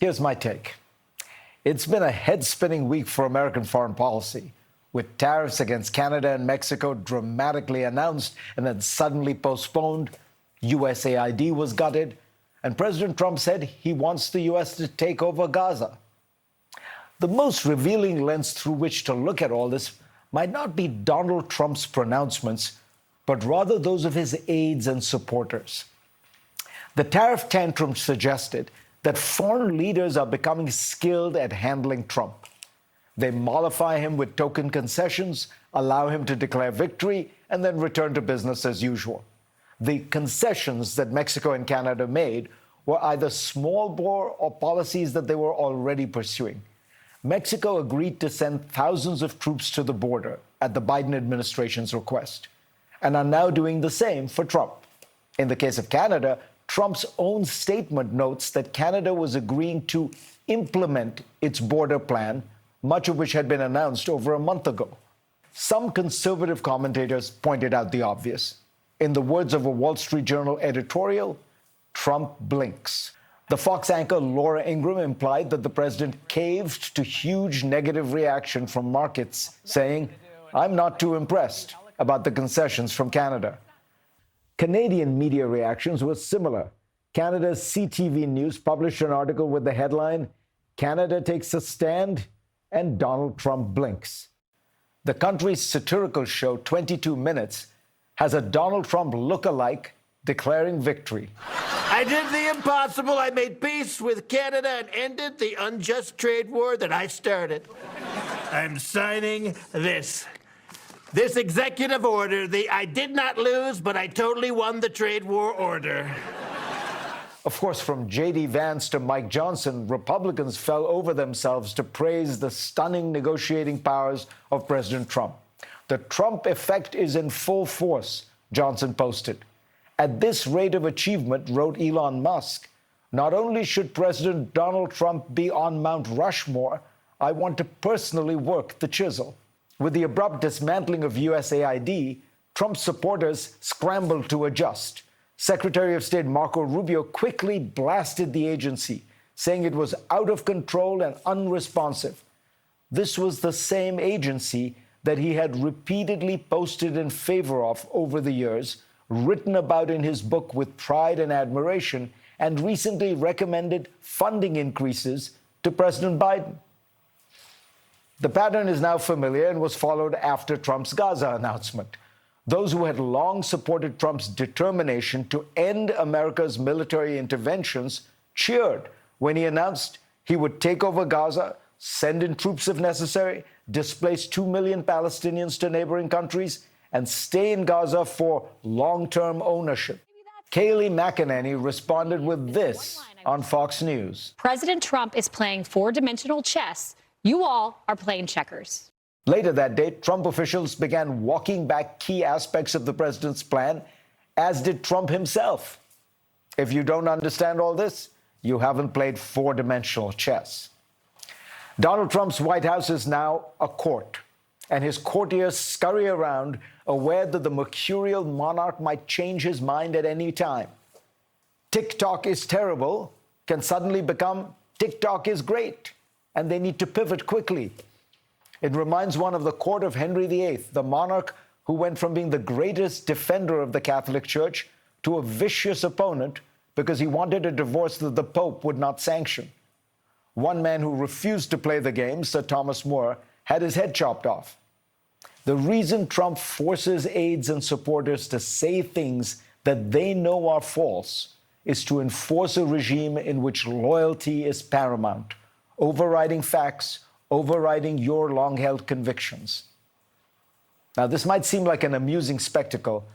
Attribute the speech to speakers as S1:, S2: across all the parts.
S1: Here's my take. It's been a head-spinning week for American foreign policy, with tariffs against Canada and Mexico dramatically announced and then suddenly postponed. USAID was gutted, and President Trump said he wants the U.S. to take over Gaza. The most revealing lens through which to look at all this might not be Donald Trump's pronouncements, but rather those of his aides and supporters. The tariff tantrum suggested that foreign leaders are becoming skilled at handling Trump. They mollify him with token concessions, allow him to declare victory, and then return to business as usual. The concessions that Mexico and Canada made were either small bore or policies that they were already pursuing. Mexico agreed to send thousands of troops to the border at the Biden administration's request, and are now doing the same for Trump. In the case of Canada, Trump's own statement notes that Canada was agreeing to implement its border plan, much of which had been announced over a month ago. Some conservative commentators pointed out the obvious. In the words of a Wall Street Journal editorial, Trump blinks. The Fox anchor Laura Ingraham implied that the president caved to huge negative reaction from markets, saying, "I'm not too impressed about the concessions from Canada." Canadian media reactions were similar. Canada's CTV News published an article with the headline, "Canada takes a stand and Donald Trump blinks." The country's satirical show, 22 Minutes, has a Donald Trump look-alike declaring victory.
S2: I did the impossible. I made peace with Canada and ended the unjust trade war that I started. I'm signing this executive order, I did not lose, but I totally won the trade war order.
S1: Of course, from J.D. Vance to Mike Johnson, Republicans fell over themselves to praise the stunning negotiating powers of President Trump. The Trump effect is in full force, Johnson posted. At this rate of achievement, wrote Elon Musk, not only should President Donald Trump be on Mount Rushmore, I want to personally work the chisel. With the abrupt dismantling of USAID, Trump's supporters scrambled to adjust. Secretary of State Marco Rubio quickly blasted the agency, saying it was out of control and unresponsive. This was the same agency that he had repeatedly posted in favor of over the years, written about in his book with pride and admiration, and recently recommended funding increases to President Biden. The pattern is now familiar and was followed after Trump's Gaza announcement. Those who had long supported Trump's determination to end America's military interventions cheered when he announced he would take over Gaza, send in troops if necessary, displace 2 million Palestinians to neighboring countries, and stay in Gaza for long-term ownership. Kayleigh McEnany responded with this on Fox News.
S3: President Trump is playing four-dimensional chess. You all are playing checkers.
S1: Later that day, Trump officials began walking back key aspects of the president's plan, as did Trump himself. If you don't understand all this, you haven't played four-dimensional chess. Donald Trump's White House is now a court, and his courtiers scurry around, aware that the mercurial monarch might change his mind at any time. TikTok is terrible can suddenly become TikTok is great, and they need to pivot quickly. It reminds one of the court of Henry VIII, the monarch who went from being the greatest defender of the Catholic Church to a vicious opponent because he wanted a divorce that the Pope would not sanction. One man who refused to play the game, Sir Thomas More, had his head chopped off. The reason Trump forces aides and supporters to say things that they know are false is to enforce a regime in which loyalty is paramount, overriding facts, overriding your long-held convictions. Now, this might seem like an amusing spectacle,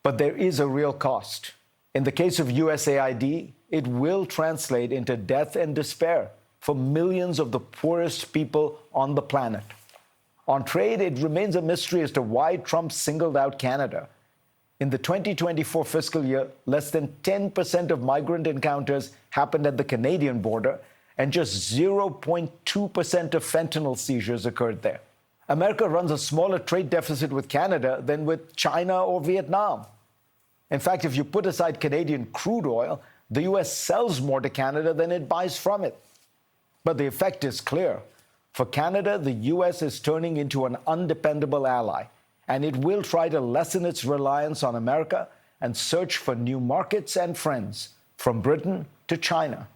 S1: but there is a real cost. In the case of USAID, it will translate into death and despair for millions of the poorest people on the planet. On trade, it remains a mystery as to why Trump singled out Canada. In the 2024 fiscal year, less than 10% of migrant encounters happened at the Canadian border, and just 0.2% of fentanyl seizures occurred there. America runs a smaller trade deficit with Canada than with China or Vietnam. In fact, if you put aside Canadian crude oil, the U.S. sells more to Canada than it buys from it. But the effect is clear. For Canada, the U.S. is turning into an undependable ally, and it will try to lessen its reliance on America and search for new markets and friends, from Britain to China.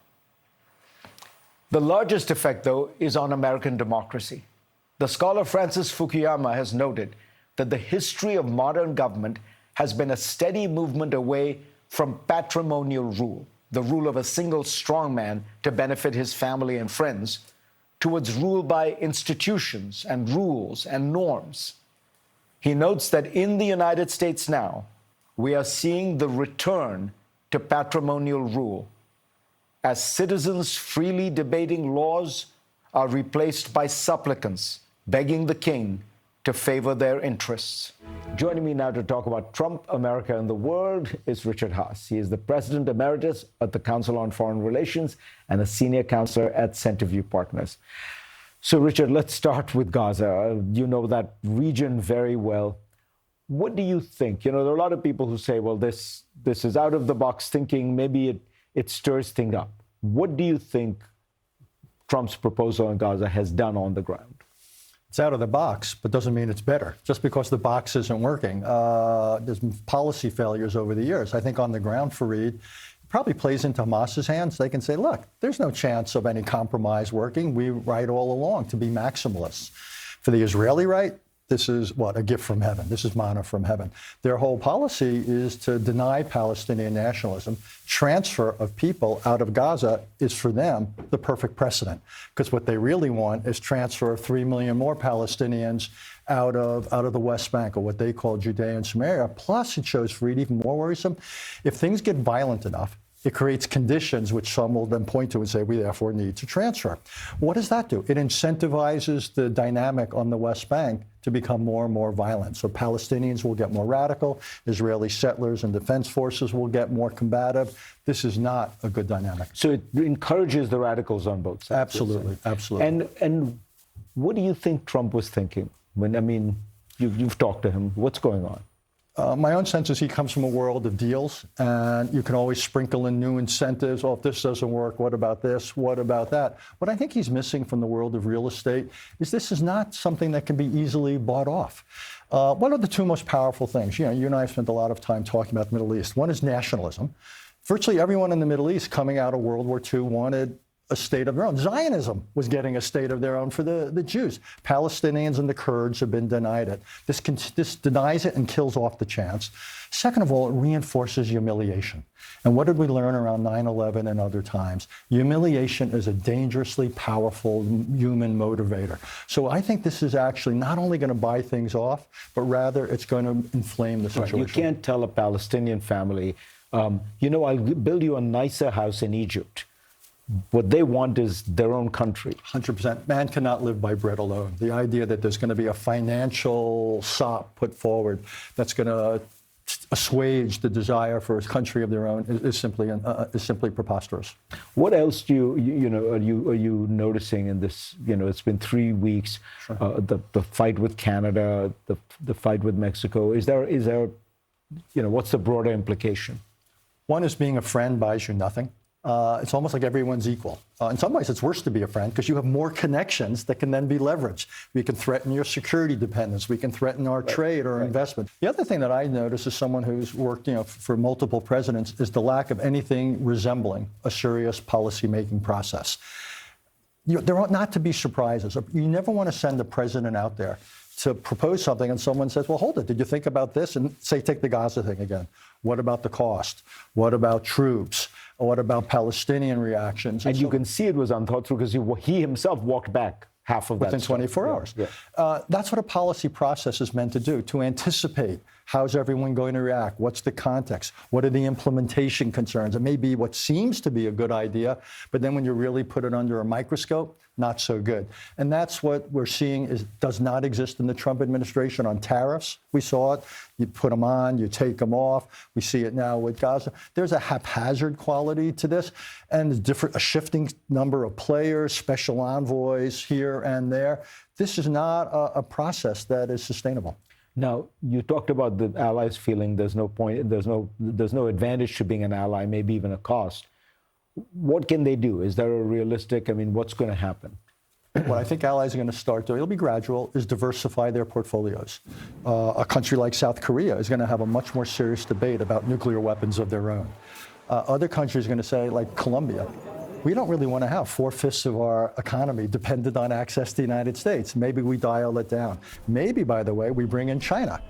S1: The largest effect, though, is on American democracy. The scholar Francis Fukuyama has noted that the history of modern government has been a steady movement away from patrimonial rule, the rule of a single strongman to benefit his family and friends, towards rule by institutions and rules and norms. He notes that in the United States now, we are seeing the return to patrimonial rule, as citizens freely debating laws are replaced by supplicants begging the king to favor their interests. Joining me now to talk about Trump, America, and the world is Richard Haass. He is the President Emeritus at the Council on Foreign Relations and a senior counselor at Centerview Partners. So, Richard, let's start with Gaza. You know that region very well. What do you think? You know, there are a lot of people who say, well, this is out-of-the-box thinking. Maybe it stirs things up. What do you think Trump's proposal on Gaza has done on the ground?
S4: It's out of the box, but doesn't mean it's better. Just because the box isn't working. There's policy failures over the years. I think on the ground, Fareed, it probably plays into Hamas's hands. They can say, look, there's no chance of any compromise working. We right all along to be maximalists. For the Israeli right, this is, what, a gift from heaven. This is manna from heaven. Their whole policy is to deny Palestinian nationalism. Transfer of people out of Gaza is, for them, the perfect precedent. Because what they really want is transfer of 3 million more Palestinians out of the West Bank, or what they call Judea and Samaria. Plus, it shows, Fareed, even more worrisome, if things get violent enough, it creates conditions which some will then point to and say, we therefore need to transfer. What does that do? It incentivizes the dynamic on the West Bank to become more and more violent. So Palestinians will get more radical, Israeli settlers and defense forces will get more combative. This is not a good dynamic.
S1: So it encourages the radicals on both sides.
S4: Absolutely, absolutely.
S1: And what do you think Trump was thinking? You've talked to him. What's going on?
S4: My own sense is he comes from a world of deals, and you can always sprinkle in new incentives. Oh, if this doesn't work, what about this? What about that? What I think he's missing from the world of real estate is this is not something that can be easily bought off. What are the two most powerful things? You know, you and I have spent a lot of time talking about the Middle East. One is nationalism. Virtually everyone in the Middle East coming out of World War II wanted a state of their own. Zionism was getting a state of their own for the Jews. Palestinians and the Kurds have been denied it. This denies it and kills off the chance. Second of all, it reinforces humiliation. And what did we learn around 9/11 and other times? Humiliation is a dangerously powerful human motivator. So I think this is actually not only going to buy things off, but rather it's going to inflame the situation.
S1: Right. You can't tell a Palestinian family, I'll build you a nicer house in Egypt. What they want is their own country.
S4: 100%. Man cannot live by bread alone. The idea that there's going to be a financial sop put forward that's going to assuage the desire for a country of their own is simply preposterous.
S1: What else are you noticing in this? It's been 3 weeks.
S4: Sure.
S1: The fight with Canada, the fight with Mexico. Is there what's the broader implication?
S4: One is being a friend buys you nothing. It's almost like everyone's equal. In some ways, it's worse to be a friend because you have more connections that can then be leveraged. We can threaten your security dependence. We can threaten our trade or investment. The other thing that I notice as someone who's worked for multiple presidents is the lack of anything resembling a serious policymaking process. There ought not to be surprises. You never want to send a president out there to propose something and someone says, well, hold it, did you think about this? And say, take the Gaza thing again. What about the cost? What about troops? What about Palestinian reactions?
S1: And you can see it was unthought through because he himself walked back half of that
S4: within 24 hours.
S1: Yeah.
S4: That's what a policy process is meant to do, to anticipate how's everyone going to react, what's the context, what are the implementation concerns. It may be what seems to be a good idea, but then when you really put it under a microscope, not so good. And that's what we're seeing does not exist in the Trump administration on tariffs. We saw it. You put them on, you take them off. We see it now with Gaza. There's a haphazard quality to this, and a shifting number of players, special envoys here and there. This is not a process that is sustainable.
S1: Now, you talked about the allies feeling there's no point, there's no advantage to being an ally, maybe even a cost. What can they do? Is there a realistic, I mean, what's going to happen?
S4: What I think allies are going to start doing, it'll be gradual, is diversify their portfolios. A country like South Korea is going to have a much more serious debate about nuclear weapons of their own. Other countries are going to say, like Colombia, we don't really want to have 4/5 of our economy dependent on access to the United States. Maybe we dial it down. Maybe, by the way, we bring in China.